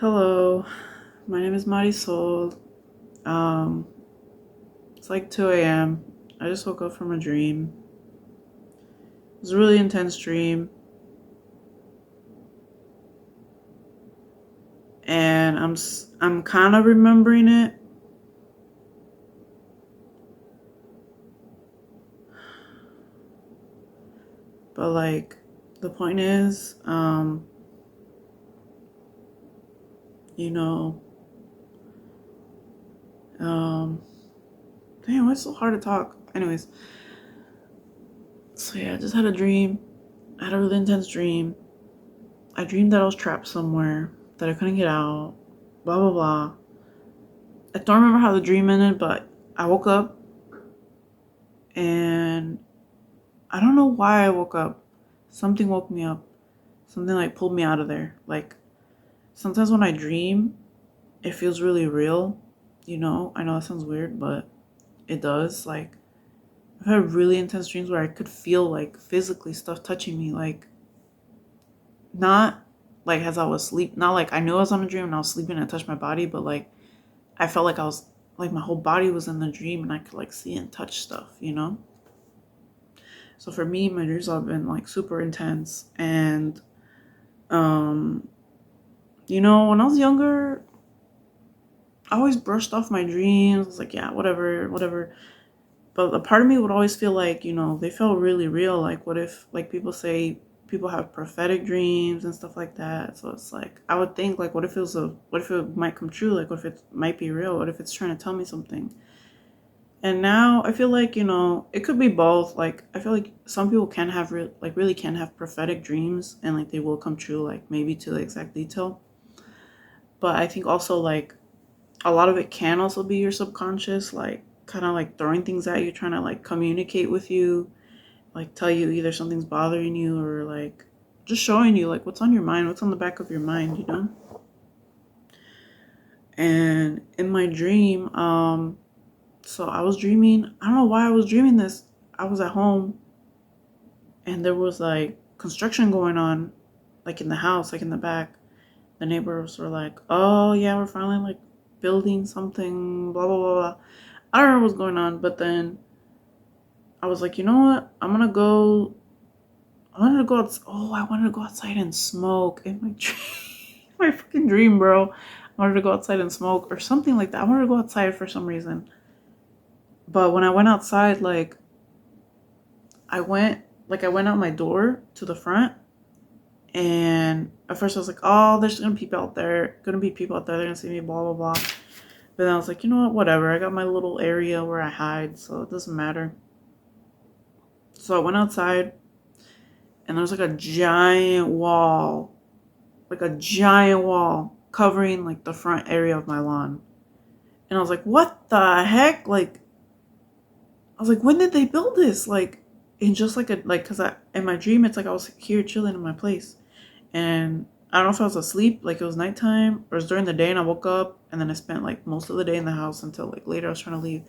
Hello, my name is Marysol. Um, it's like 2 a.m. I just woke up from a dream. It was a really intense dream, and I'm kind of remembering it, but like the point is, you know, um, damn, why it's so hard to talk? Anyways, so yeah, I just had a dream. I had a really intense dream. I dreamed that I was trapped somewhere, that I couldn't get out. Blah blah blah. I don't remember how the dream ended, but I woke up and I don't know why I woke up. Something woke me up. Something like pulled me out of there. Like sometimes when I dream, it feels really real. I know that sounds weird, but it does. Like I've had really intense dreams where I could feel like physically stuff touching me. Like not like as I was asleep. Not like I knew I was on a dream and I was sleeping and I touched my body, but like I felt like I was like my whole body was in the dream and I could like see and touch stuff. So for me, my dreams have been like super intense and um when I was younger, I always brushed off my dreams. I was like, yeah, whatever, whatever. But a part of me would always feel like, they felt really real. Like, what if, like, people say people have prophetic dreams and stuff like that? So it's like, I would think, like, what if it might come true? Like, what if it might be real? What if it's trying to tell me something? And now I feel like, it could be both. Like, I feel like some people can have, really can have prophetic dreams and, like, they will come true, like, maybe to the exact detail. But I think also, like, a lot of it can also be your subconscious, like kind of like throwing things at you, trying to like communicate with you, like tell you either something's bothering you or like just showing you like what's on your mind, what's on the back of your mind. And in my dream, so I was dreaming, I don't know why I was dreaming this. I was at home and there was like construction going on, like in the house, like in the back. The neighbors were like, oh yeah, we're finally like building something, blah blah blah blah. I don't know what's going on, but then I was like, you know what? I wanted to go out. Oh, I wanted to go outside and smoke in my dream, my fucking dream, bro. I wanted to go outside and smoke or something like that. I wanted to go outside for some reason. But when I went outside, I went out my door to the front, and at first I was like, oh, there's gonna be people out there. Gonna be people out there. They're gonna see me. Blah blah blah. But then I was like, you know what? Whatever. I got my little area where I hide, so it doesn't matter. So I went outside and there was like a giant wall covering like the front area of my lawn. And I was like, what the heck? Like, I was like, when did they build this? Like, in just cause in my dream, it's like I was here chilling in my place. And I don't know if I was asleep, like it was nighttime, or it was during the day and I woke up and then I spent like most of the day in the house until like later I was trying to leave.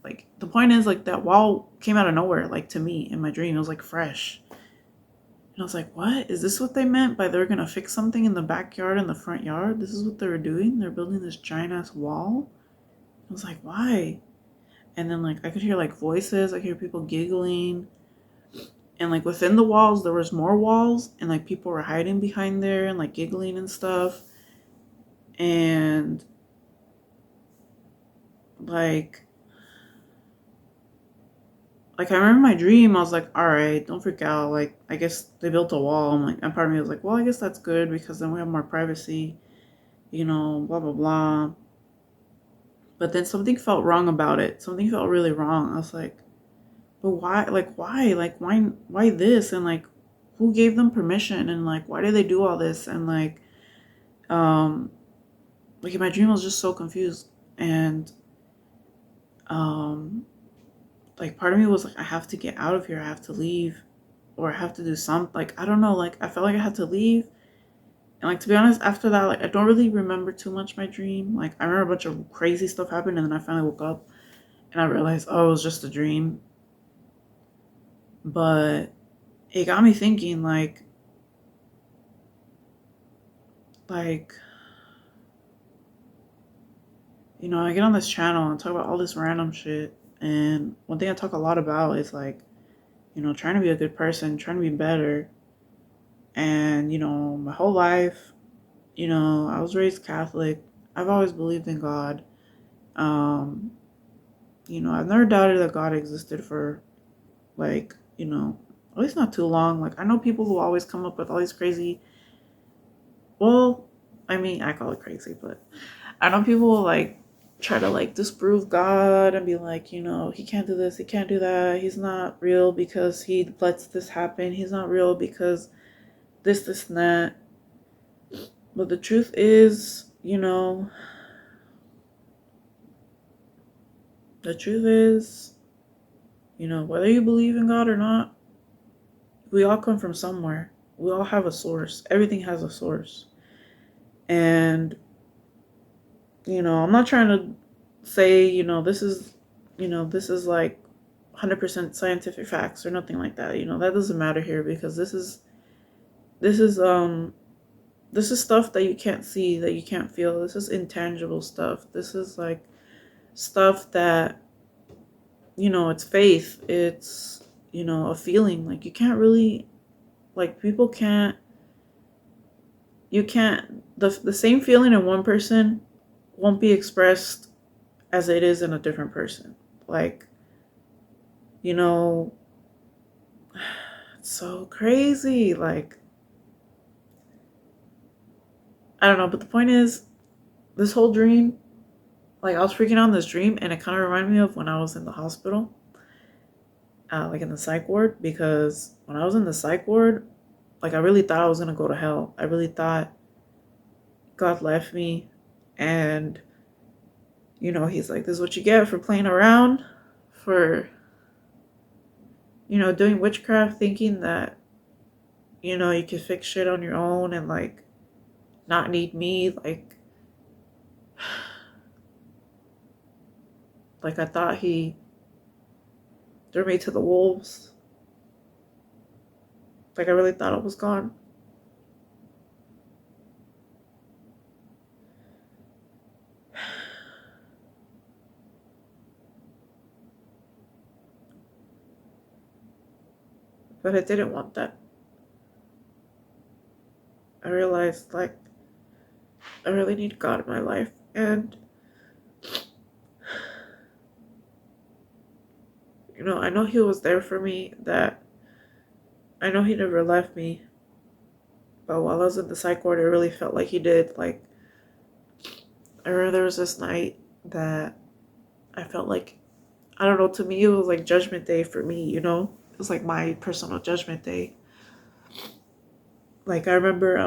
Like, the point is, like, that wall came out of nowhere, like, to me in my dream. It was like fresh. And I was like, what? Is this what they meant by they were going to fix something in the backyard and the front yard? This is what they were doing? They're building this giant ass wall? I was like, why? And then, like, I could hear, like, voices. I could hear people giggling. And, like, within the walls, there was more walls. And, like, people were hiding behind there and, like, giggling and stuff. And, like I remember my dream, I was like, all right, don't freak out. Like, I guess they built a wall. I'm like, and part of me was like, well, I guess that's good because then we have more privacy, blah, blah, blah. But then something felt wrong about it. Something felt really wrong. I was like, but why? Like, why? Like, why this? And like, who gave them permission? And like, why did they do all this? And um, like in my dream, I was just so confused. And, um, like part of me was like, I have to get out of here. I have to leave. Or I have to do something. Like, I don't know. Like, I felt like I had to leave. And, like, to be honest, after that, like, I don't really remember too much my dream. Like, I remember a bunch of crazy stuff happened, and then I finally woke up. And I realized, oh, it was just a dream. But it got me thinking, like, I get on this channel and talk about all this random shit. And one thing I talk a lot about is like, trying to be a good person, trying to be better. And, my whole life, I was raised Catholic. I've always believed in God. Um, I've never doubted that God existed for like, at least not too long. Like, I know people who always come up with all these crazy, well, I mean, I call it crazy, but I know people will like try to like disprove God and be like, he can't do this, he can't do that. He's not real because he lets this happen. He's not real because this, and that. But the truth is, the truth is, whether you believe in God or not, we all come from somewhere. We all have a source. Everything has a source. And, I'm not trying to say, this is like 100% scientific facts or nothing like that. That doesn't matter here because this is stuff that you can't see, that you can't feel. This is intangible stuff. This is like stuff that, it's faith. It's, a feeling. Like you can't really, like people can't, you can't, the same feeling in one person won't be expressed as it is in a different person. Like, you know, it's so crazy. Like, I don't know, but the point is, this whole dream, like, I was freaking out in this dream, and it kind of reminded me of when I was in the hospital, like in the psych ward, because when I was in the psych ward, like, I really thought I was gonna go to hell. I really thought God left me, and, he's like, this is what you get for playing around, for, doing witchcraft, thinking that, you could fix shit on your own and, like, not need me, like I thought he threw me to the wolves. Like I really thought I was gone. But I didn't want that. I realized, like, I really need God in my life. And, I know he was there for me, that I know he never left me. But while I was in the psych ward, it really felt like he did. Like, I remember there was this night that I felt like, I don't know, to me it was like judgment day for me, It was like my personal judgment day. Like I remember,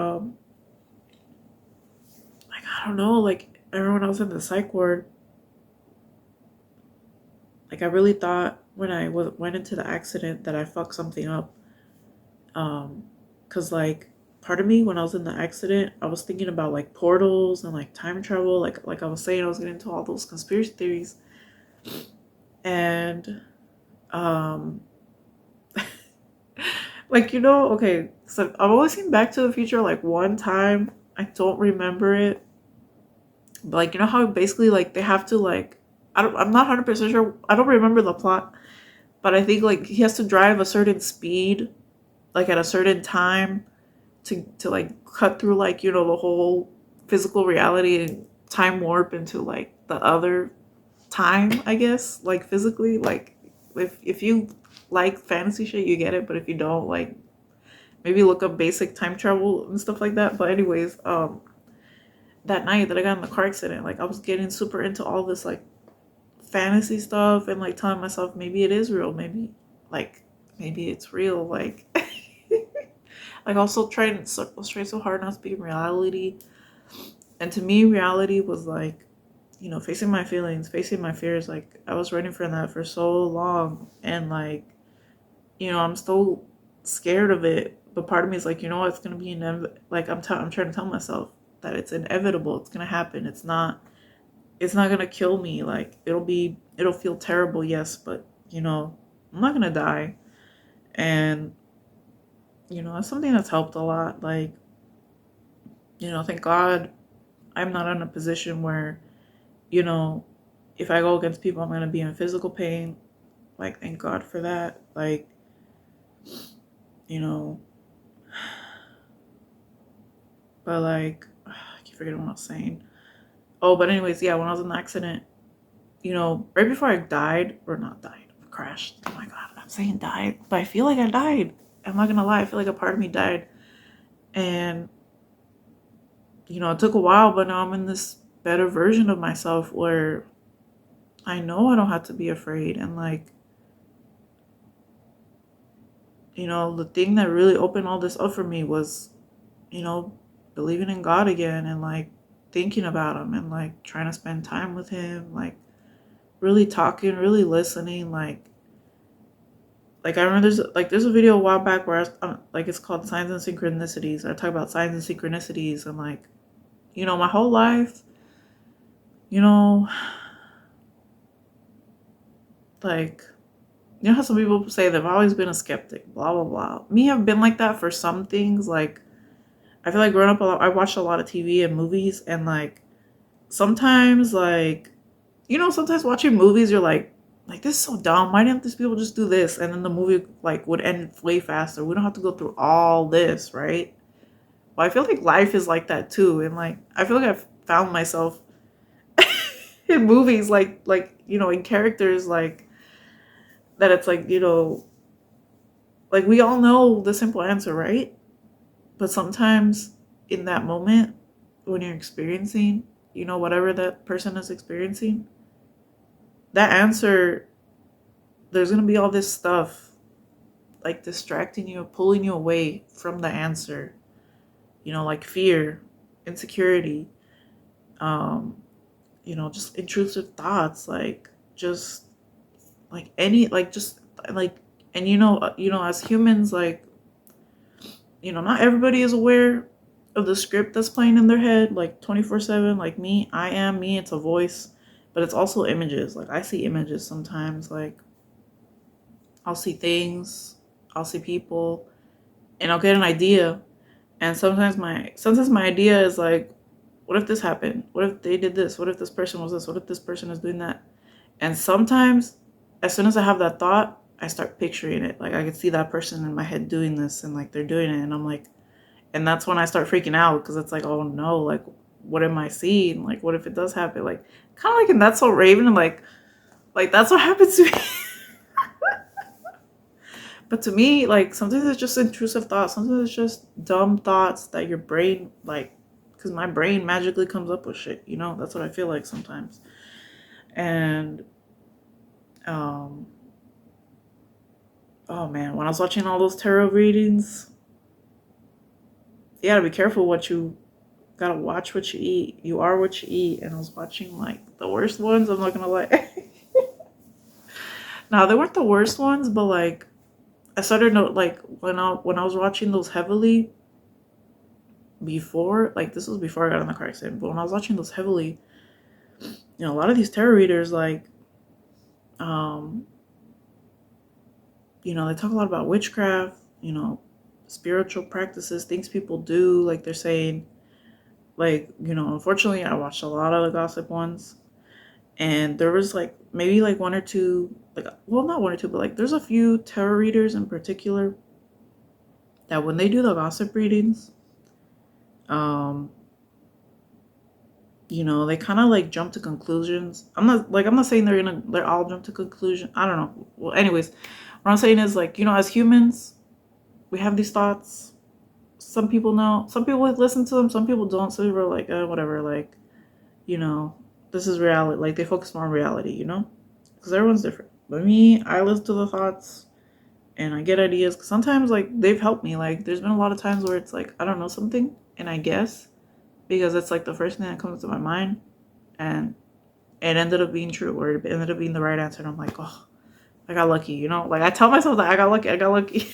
like I don't know, like I remember when I was in the psych ward, like I really thought when I went into the accident that I fucked something up. Cause like part of me when I was in the accident, I was thinking about like portals and like time travel. Like I was saying, I was getting into all those conspiracy theories, and um, like okay. So I've always seen Back to the Future like one time. I don't remember it, but like how basically like they have to like I'm not 100% sure. I don't remember the plot, but I think like he has to drive a certain speed, like at a certain time, to like cut through like the whole physical reality and time warp into like the other time, I guess, like physically. Like if you like fantasy shit, you get it, but if you don't, like maybe look up basic time travel and stuff like that. But anyways, that night that I got in the car accident, like I was getting super into all this like fantasy stuff and like telling myself maybe it is real, maybe it's real, like like also trying so hard not to be in reality. And to me, reality was like, facing my feelings, facing my fears. Like I was running from that for so long, and like, I'm still scared of it. But part of me is like, it's gonna be like I'm trying to tell myself that it's inevitable. It's gonna happen. It's not. It's not gonna kill me. Like it'll feel terrible, yes, but I'm not gonna die. And that's something that's helped a lot. Like, thank God I'm not in a position where you know, if I go against people, I'm going to be in physical pain. Like, thank God for that. Like, you know, but like, I keep forgetting what I was saying. Oh, but anyways, yeah, when I was in the accident, you know, right before I died, or not died, crashed. Oh my God, I'm saying died, but I feel like I died. I'm not gonna lie, I feel like a part of me died. And, you know, it took a while, but now I'm in this better version of myself where I know I don't have to be afraid. And like, you know, the thing that really opened all this up for me was, you know, believing in God again and like thinking about him and like trying to spend time with him, like really talking, really listening, like I remember there's a video a while back where like it's called Signs and Synchronicities. I talk about signs and synchronicities and like, you know, my whole life, you know, like, you know how some people say they've always been a skeptic, blah blah blah. Me, I've been like that for some things. Like, I feel like growing up, I watched a lot of TV and movies, and like sometimes, like, you know, sometimes watching movies, you're like this is so dumb. Why didn't these people just do this? And then the movie like would end way faster. We don't have to go through all this, right? Well, I feel like life is like that too, and like I feel like I've found myself in movies, like you know, in characters like that. It's like, you know, like we all know the simple answer, right? But sometimes in that moment when you're experiencing, you know, whatever that person is experiencing, that answer, there's gonna be all this stuff like distracting you, pulling you away from the answer. You know, like fear, insecurity, um, you know, just intrusive thoughts, like just like any like just like and you know, as humans, like, you know, not everybody is aware of the script that's playing in their head like 24/7. Like me, I am me, it's a voice, but it's also images. Like I see images sometimes, like I'll see things, I'll see people, and I'll get an idea. And sometimes my idea is like, what if this happened? What if they did this? What if this person was this? What if this person is doing that? And sometimes, as soon as I have that thought, I start picturing it. Like I can see that person in my head doing this, and like they're doing it, and I'm like, and that's when I start freaking out because it's like, oh no, like what am I seeing? Like what if it does happen? Like kind of like in That's So Raven, and like that's what happens to me. But to me, like sometimes it's just intrusive thoughts. Sometimes it's just dumb thoughts that your brain like, because my brain magically comes up with shit. You know, that's what I feel like sometimes. And um, oh man, when I was watching all those tarot readings, you gotta be careful what you gotta watch what you eat. You are what you eat. And I was watching like the worst ones. I'm not gonna lie. Now they weren't the worst ones, but like I started to like when I was watching those heavily before, like this was before I got in the car accident, but when I was watching those heavily, you know, a lot of these tarot readers like um you know, they talk a lot about witchcraft, you know, spiritual practices, things people do. Like they're saying, like, you know, unfortunately I watched a lot of the gossip ones, and there was like maybe like one or two, like, well, not one or two, but like there's a few tarot readers in particular that when they do the gossip readings, um you know, they kind of like jump to conclusions. I'm not saying they're all jump to conclusion. I don't know. Well, anyways, what I'm saying is like, you know, as humans, we have these thoughts. Some people know, some people listen to them, some people don't. Some people are like, whatever, like, you know, this is reality. Like they focus more on reality, you know, because everyone's different. But me, I listen to the thoughts and I get ideas. Cause sometimes like they've helped me. Like there's been a lot of times where it's like I don't know something and I guess because it's like the first thing that comes to my mind, and it ended up being true, or it ended up being the right answer. And I'm like, oh, I got lucky, you know? Like I tell myself that I got lucky, I got lucky.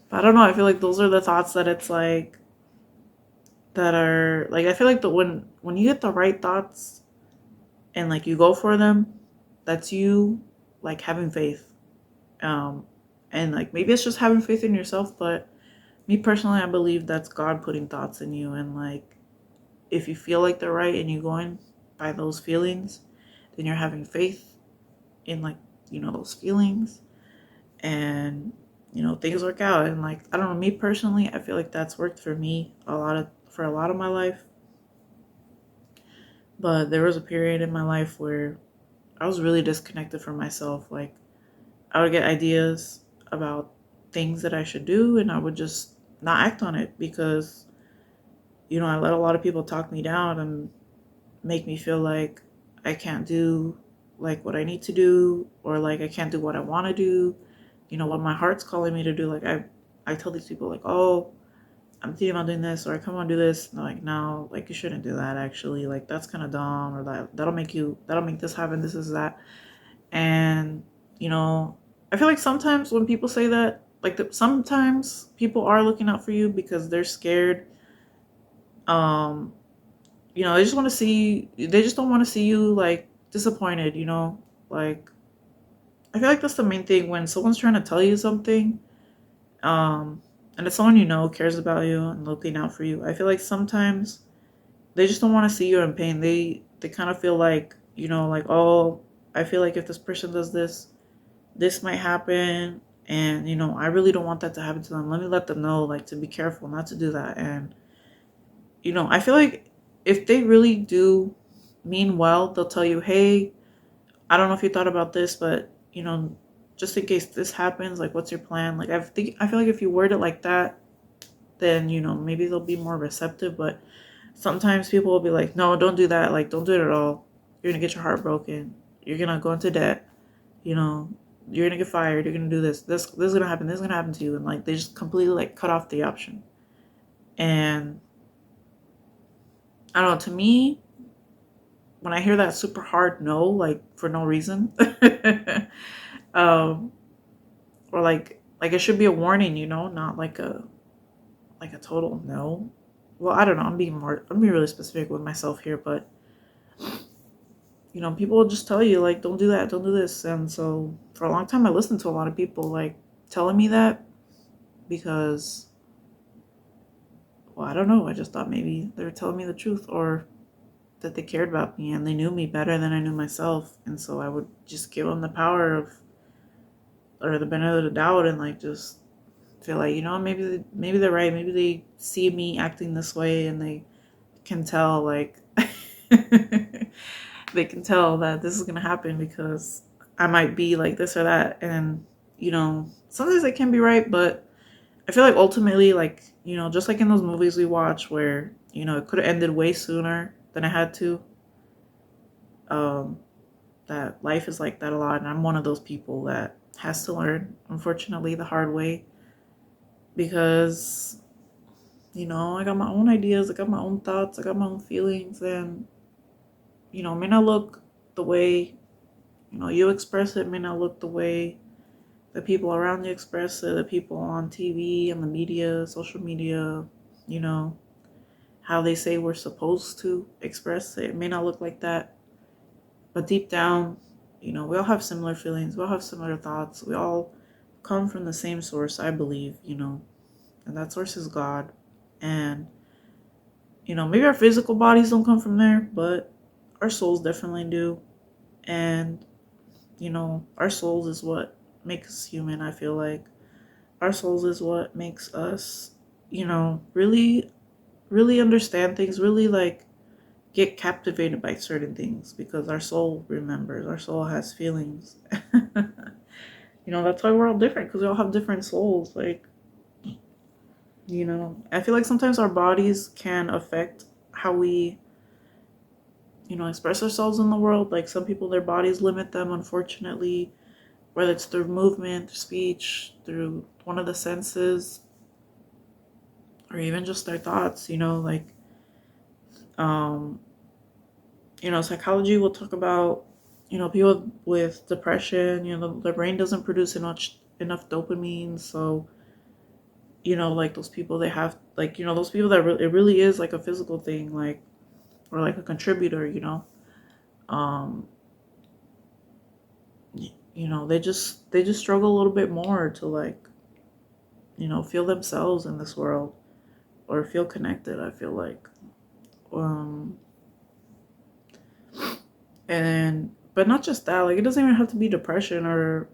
But I don't know, I feel like those are the thoughts that it's like that are like I feel like the when you get the right thoughts and like you go for them, that's you like having faith. Um and like maybe it's just having faith in yourself, but me personally I believe that's God putting thoughts in you, and like if you feel like they're right and you're going by those feelings, then you're having faith in, like, those feelings, and things work out. And, like, I don't know, me personally, I feel like that's worked for me for a lot of my life. But there was a period in my life where I was really disconnected from myself. Like, I would get ideas about things that I should do, and I would just not act on it because I let a lot of people talk me down and make me feel like I can't do, like, what I need to do, or like I can't do what I want to do, what my heart's calling me to do. Like, I tell these people, like, oh, I'm thinking about doing this, or I come on, do this, and they're like, no, like, you shouldn't do that, actually, like, that's kind of dumb, or that'll make this happen, this is that. And I feel like sometimes when people say that, like, sometimes people are looking out for you because they're scared. They just want to see, they just don't want to see you, like, disappointed. Like, I feel like that's the main thing when someone's trying to tell you something, and it's someone cares about you and looking out for you. I feel like sometimes they just don't want to see you in pain. They kind of feel like, like, oh, I feel like if this person does this, this might happen, and I really don't want that to happen to them. Let me let them know, like, to be careful not to do that. And I feel like if they really do mean well, they'll tell you, hey, I don't know if you thought about this, but just in case this happens, like, what's your plan? Like, I feel like if you word it like that, then maybe they'll be more receptive. But sometimes people will be like, no, don't do that, like, don't do it at all. You're gonna get your heart broken, you're gonna go into debt, you're gonna get fired, you're gonna do this is gonna happen, this is gonna happen to you. And, like, they just completely, like, cut off the option. And I don't know, to me, when I hear that super hard no, like, for no reason, um or like it should be a warning, not like a total no. Well, I don't know, I'm being really specific with myself here. But people will just tell you, like, don't do that, don't do this. And so for a long time I listened to a lot of people, like, telling me that, because, well, I don't know, I just thought maybe they were telling me the truth, or that they cared about me and they knew me better than I knew myself. And so I would just give them the power of, or the benefit of the doubt, and, like, just feel like, maybe they're right, maybe they see me acting this way and they can tell, like, they can tell that this is gonna happen because I might be like this or that. And sometimes they can be right, but I feel like ultimately, like, just like in those movies we watch where it could have ended way sooner than it had to. That life is like that a lot, and I'm one of those people that has to learn, unfortunately, the hard way, because I got my own ideas, I got my own thoughts, I got my own feelings, and it may not look the way you express it, may not look the way the people around you express it, the people on TV and the media, social media, how they say we're supposed to express it. It may not look like that, but deep down, we all have similar feelings, we all have similar thoughts, we all come from the same source, I believe, and that source is God. And maybe our physical bodies don't come from there, but our souls definitely do. And our souls is what makes us human. I feel like our souls is what makes us really, really understand things, really, like, get captivated by certain things, because our soul remembers, our soul has feelings. That's why we're all different, because we all have different souls. Like, I feel like sometimes our bodies can affect how we express ourselves in the world. Like, some people, their bodies limit them, unfortunately, whether it's through movement, speech, through one of the senses, or even just their thoughts. Like, psychology will talk about, people with depression, their brain doesn't produce enough dopamine. So, like, those people, they have, like, those people that it really is like a physical thing, like, or like a contributor, um, they just struggle a little bit more to, like, feel themselves in this world, or feel connected, I feel like. um but not just that, like it doesn't even have to be depression or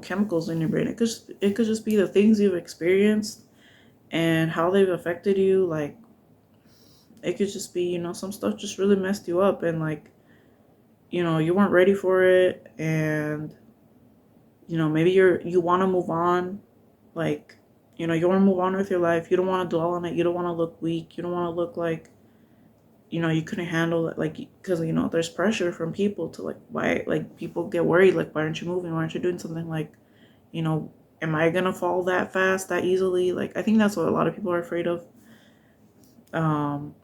chemicals in your brain. It could just be the things you've experienced and how they've affected you. Like it could just be some stuff just really messed you up, and like you weren't ready for it, and maybe you want to move on. Like you want to move on with your life. You don't want to dwell on it. You don't want to look weak. You don't want to look like you couldn't handle it, like, because there's pressure from people to like, why, like, people get worried, like, why aren't you moving, why aren't you doing something, like, you know am I gonna fall that fast, that easily? Like, I think that's what a lot of people are afraid of. um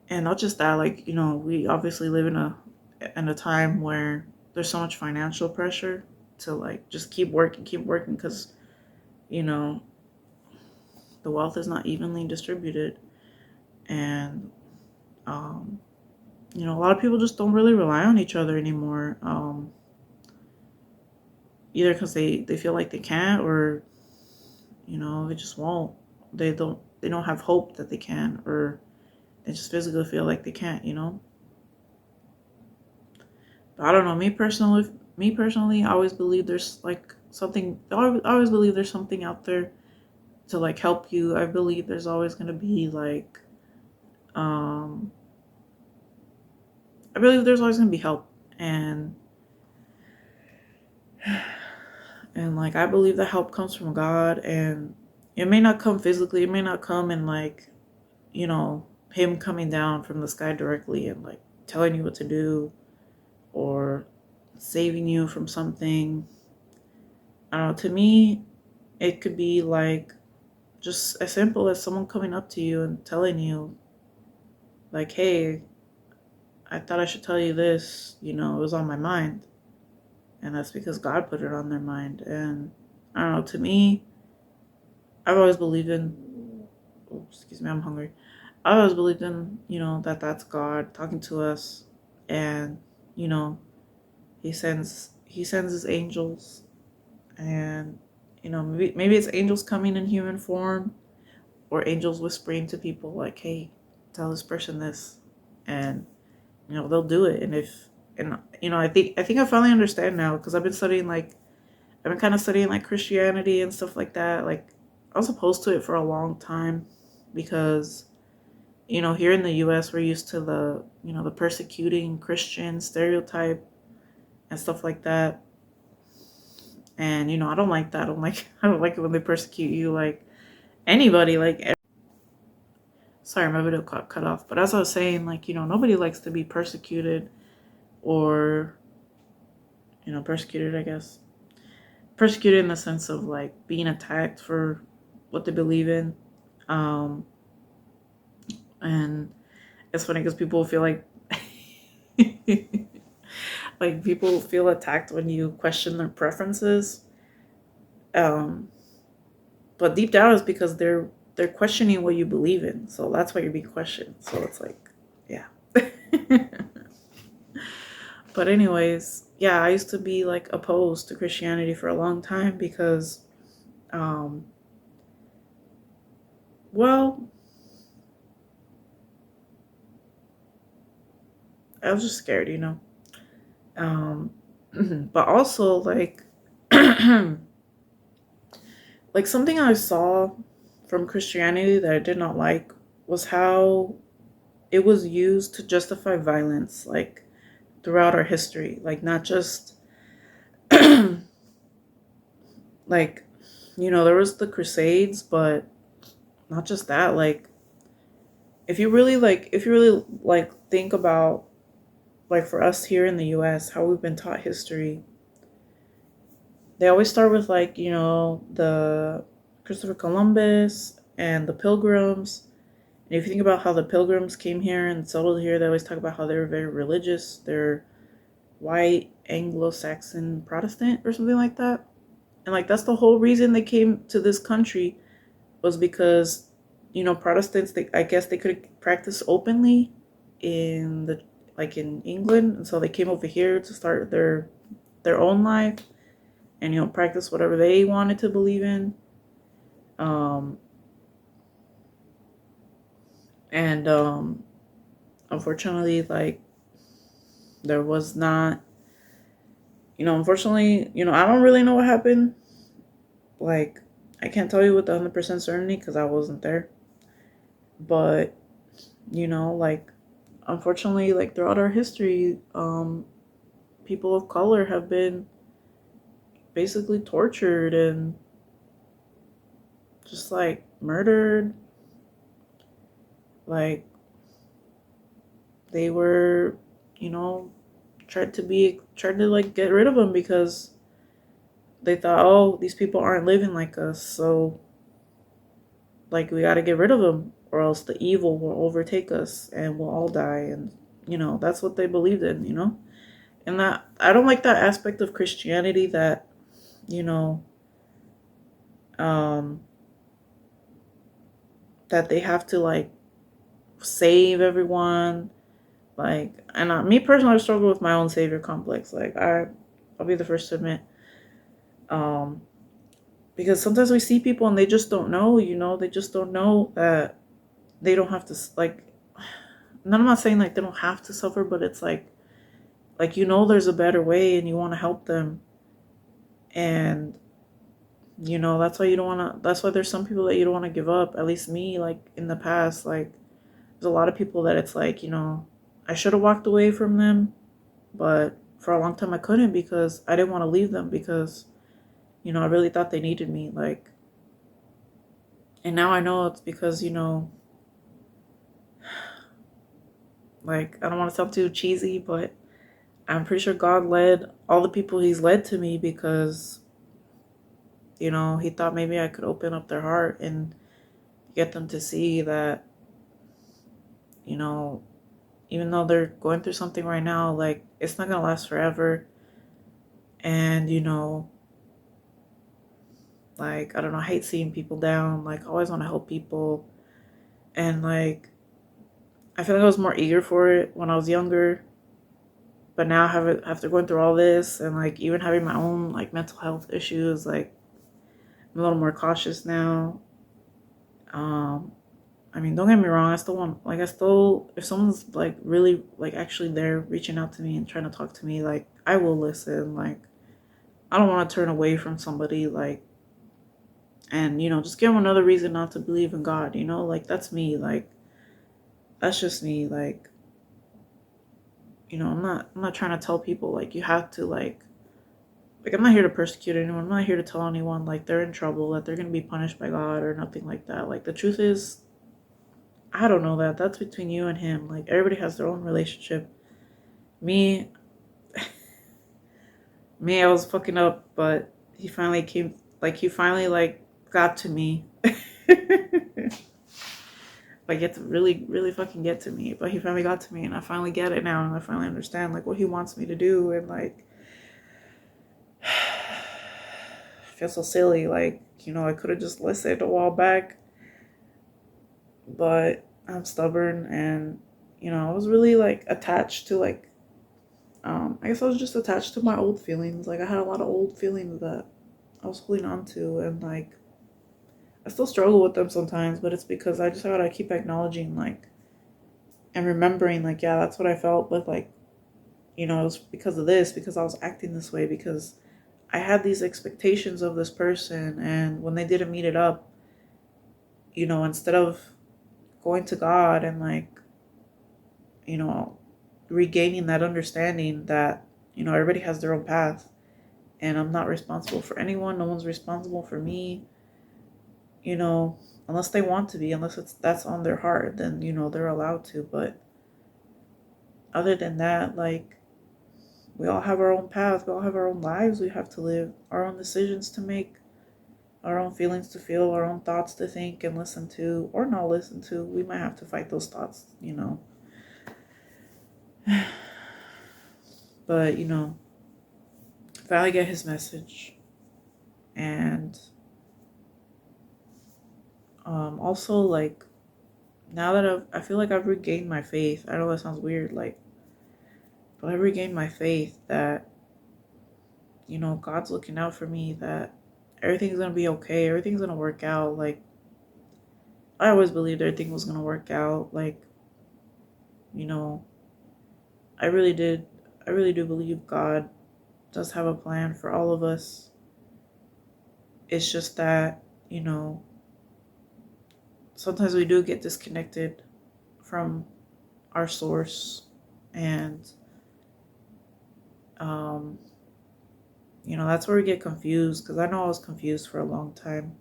and not just that, like, we obviously live in a time where there's so much financial pressure to like just keep working, because you know the wealth is not evenly distributed. And um a lot of people just don't really rely on each other anymore, either because they feel like they can't, or they just won't. They don't have hope that they can, or they just physically feel like they can't. But I don't know, me personally, I always believe there's like something. I always believe there's something out there to like help you. I believe there's always going to be like um I believe there's always going to be help. And like, I believe the help comes from God, and it may not come physically, it may not come in like him coming down from the sky directly and like telling you what to do, or saving you from something. I don't know, to me it could be like just as simple as someone coming up to you and telling you like, hey, I thought I should tell you this, it was on my mind. And that's because God put it on their mind. And I don't know, to me, I've always believed in, oh, excuse me, I'm hungry. I've always believed in, that that's God talking to us. And, you know, he sends his angels. And, maybe it's angels coming in human form, or angels whispering to people like, hey, tell this person this. And, they'll do it. And I think I finally understand now, because I've been kind of studying like Christianity and stuff like that. Like, I was opposed to it for a long time, because here in the US we're used to the persecuting Christian stereotype and stuff like that. And I don't like that. I don't like it when they persecute you, like anybody, like, sorry, my video got cut off. But as I was saying, like, nobody likes to be persecuted, or persecuted, I guess. Persecuted in the sense of like being attacked for what they believe in. Um and it's funny because people feel like like people feel attacked when you question their preferences. Um but deep down it's because they're questioning what you believe in. So that's why you're being questioned. So it's like, yeah. But anyways, yeah, I used to be like opposed to Christianity for a long time, because um well, I was just scared. Um but also like like something I saw from Christianity that I did not like was how it was used to justify violence, like throughout our history. Like, not just like, there was the Crusades, but not just that. Like, if you really think about, like, for us here in the US, how we've been taught history, they always start with like, the Christopher Columbus and the Pilgrims. And if you think about how the Pilgrims came here and settled here, they always talk about how they were very religious. They're white, Anglo-Saxon, Protestant, or something like that. And like, that's the whole reason they came to this country, was because Protestants, I guess they could practice openly in England, and so they came over here to start their own life, and practice whatever they wanted to believe in. Um And unfortunately, like, there was not, unfortunately, I don't really know what happened. Like, I can't tell you with 100% certainty because I wasn't there. But, like, unfortunately, like, throughout our history, people of color have been basically tortured and just, like, murdered. Like, they were, you know, tried to, like, get rid of them because they thought, oh, these people aren't living like us, so, like, we got to get rid of them or else the evil will overtake us and we'll all die. And that's what they believed in. And that, I don't like that aspect of Christianity that, you know um that they have to, like, save everyone. Like, and me personally, I struggle with my own savior complex. Like, I'll be the first to admit, um because sometimes we see people and they just don't know. They just don't know that they don't have to, like, and I'm not saying, like, they don't have to suffer, but it's like, there's a better way and you want to help them. And that's why you don't want to, that's why there's some people that you don't want to give up. At least me, like, in the past, like, there's a lot of people that it's like, I should have walked away from them, but for a long time I couldn't because I didn't want to leave them because I really thought they needed me. Like, and now I know it's because like, I don't want to sound too cheesy, but I'm pretty sure God led all the people he's led to me because he thought maybe I could open up their heart and get them to see that, you know, even though they're going through something right now, like, it's not gonna last forever. And, like, I don't know, I hate seeing people down. Like, I always want to help people. And, like, I feel like I was more eager for it when I was younger. But now, after going through all this and, like, even having my own, like, mental health issues, like, I'm a little more cautious now. I mean, don't get me wrong. If someone's, like, really, like, actually there reaching out to me and trying to talk to me, like, I will listen. Like, I don't want to turn away from somebody, like, and, just give them another reason not to believe in God, like, that's me. Like, that's just me. Like, I'm not trying to tell people, like, you have to, like, I'm not here to persecute anyone. I'm not here to tell anyone, like, they're in trouble, that they're going to be punished by God or nothing like that. Like, the truth is, I don't know that. That's between you and him. Like, everybody has their own relationship. Me, I was fucking up, but he finally came, like, like, got to me. Like, get to really, really fucking get to me. But he finally got to me, and I finally get it now, and I finally understand, like, what he wants me to do. And, like, I feel so silly. Like, I could have just listened a while back, but I'm stubborn. And, I was really, like, attached to, like, I guess I was just attached to my old feelings. Like, I had a lot of old feelings that I was holding on to, and, like, I still struggle with them sometimes, but it's because I just gotta keep acknowledging, like, and remembering, like, yeah, that's what I felt, but, like, it was because of this, because I was acting this way, because I had these expectations of this person, and when they didn't meet it up, instead of going to God and, like, you know, regaining that understanding that, everybody has their own path, and I'm not responsible for anyone, no one's responsible for me, unless they want to be, unless that's on their heart, then, they're allowed to. But other than that, like, we all have our own path, we all have our own lives we have to live, our own decisions to make, our own feelings to feel, our own thoughts to think and listen to, or not listen to. We might have to fight those thoughts, But, finally get his message. And also, like, now that I feel like I've regained my faith. I know that sounds weird, like, but I've regained my faith that, God's looking out for me, that everything's gonna be okay, everything's gonna work out. Like, I always believed everything was gonna work out. Like, you know, I really did. I really do believe God does have a plan for all of us. It's just that, sometimes we do get disconnected from our source, and um, that's where we get confused. Because I know I was confused for a long time,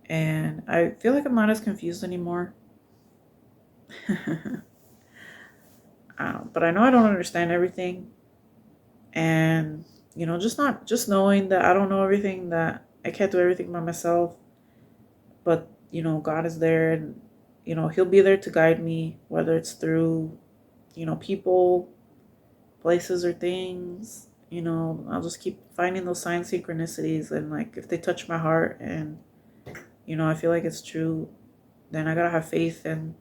and I feel like I'm not as confused anymore. But I know I don't understand everything, and just knowing that I don't know everything, that I can't do everything by myself, but God is there, and He'll be there to guide me, whether it's through people, places, or things. I'll just keep finding those sign synchronicities, and like if they touch my heart and I feel like it's true, then I gotta have faith and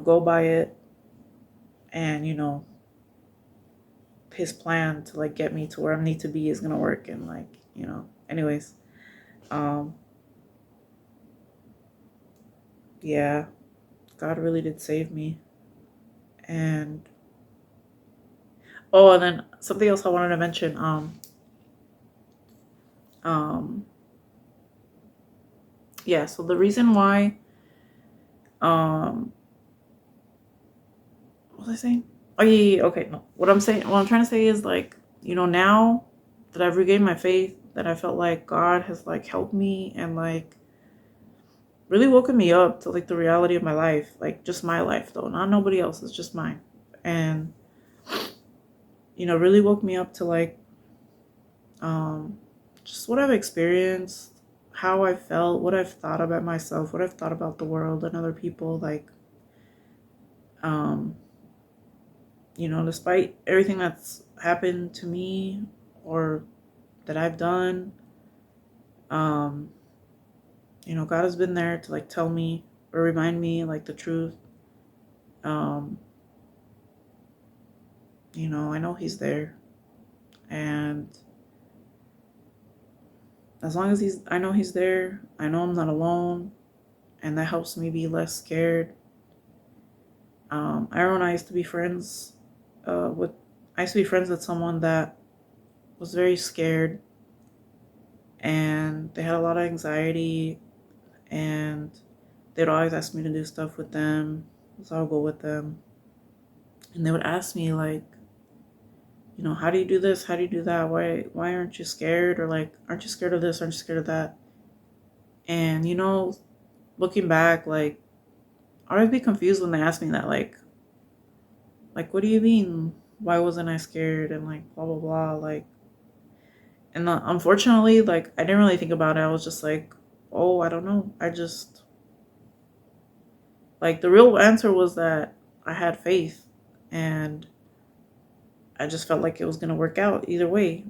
go by it, and his plan to like get me to where I need to be is gonna work. And like anyways, um yeah, God really did save me. And oh, and then something else I wanted to mention. Um yeah, so the reason why, um what was I saying? Oh yeah, okay, no, what I'm trying to say is, like, now that I've regained my faith, that I felt like God has like helped me and like really woken me up to like the reality of my life, like just my life though, not nobody else's, just mine. And really woke me up to like um just what I've experienced, how I felt, what I've thought about myself, what I've thought about the world and other people. Like, um despite everything that's happened to me or that I've done, um God has been there to like tell me or remind me like the truth. um I know He's there, and as long as I know He's there, I know I'm not alone, and that helps me be less scared. I remember when I used to be friends with I used to be friends with someone that was very scared, and they had a lot of anxiety, and they'd always ask me to do stuff with them, so I'll go with them, and they would ask me like, how do you do this? How do you do that? Why aren't you scared? Or like, aren't you scared of this? Aren't you scared of that? And looking back, like, I always be confused when they ask me that, like, what do you mean? Why wasn't I scared? And like, blah blah blah. Like, and unfortunately, like, I didn't really think about it. I was just like, oh, I don't know. I just, like, the real answer was that I had faith, and I just felt like it was gonna work out either way.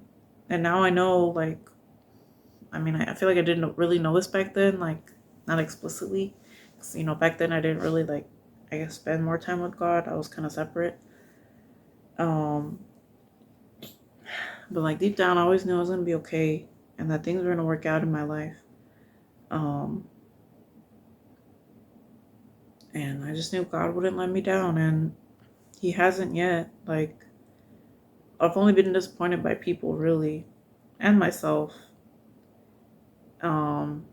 And now I know, like, I mean, I feel like I didn't really know this back then, like, not explicitly. 'Cause, back then I didn't really, like, I guess, spend more time with God. I was kind of separate. Um, but like deep down, I always knew I was gonna be okay, and that things were gonna work out in my life. Um, and I just knew God wouldn't let me down, and He hasn't yet. Like, I've only been disappointed by people, really, and myself. Um,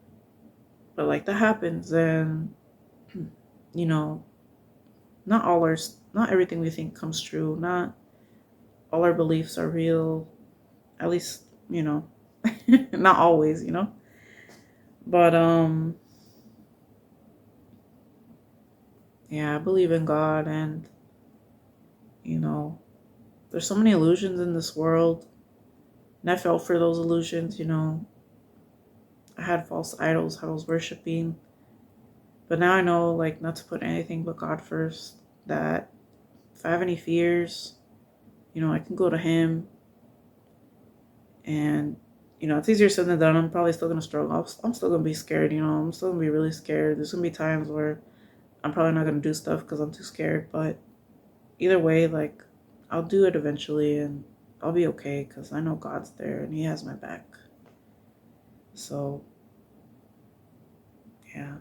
but like that happens, and you know, not everything we think comes true. Not all our beliefs are real. At least, not always. But yeah, I believe in God, and you know, there's so many illusions in this world, and I fell for those illusions. I had false idols I was worshiping, but now I know, like, not to put anything but God first. That if I have any fears, I can go to Him, and it's easier said than done. I'm probably still gonna struggle. I'm still gonna be scared. I'm still gonna be really scared. There's gonna be times where I'm probably not gonna do stuff because I'm too scared. But either way, like, I'll do it eventually, and I'll be okay because I know God's there and He has my back. So Yeah.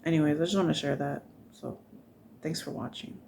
Anyways, I just want to share that. So thanks for watching.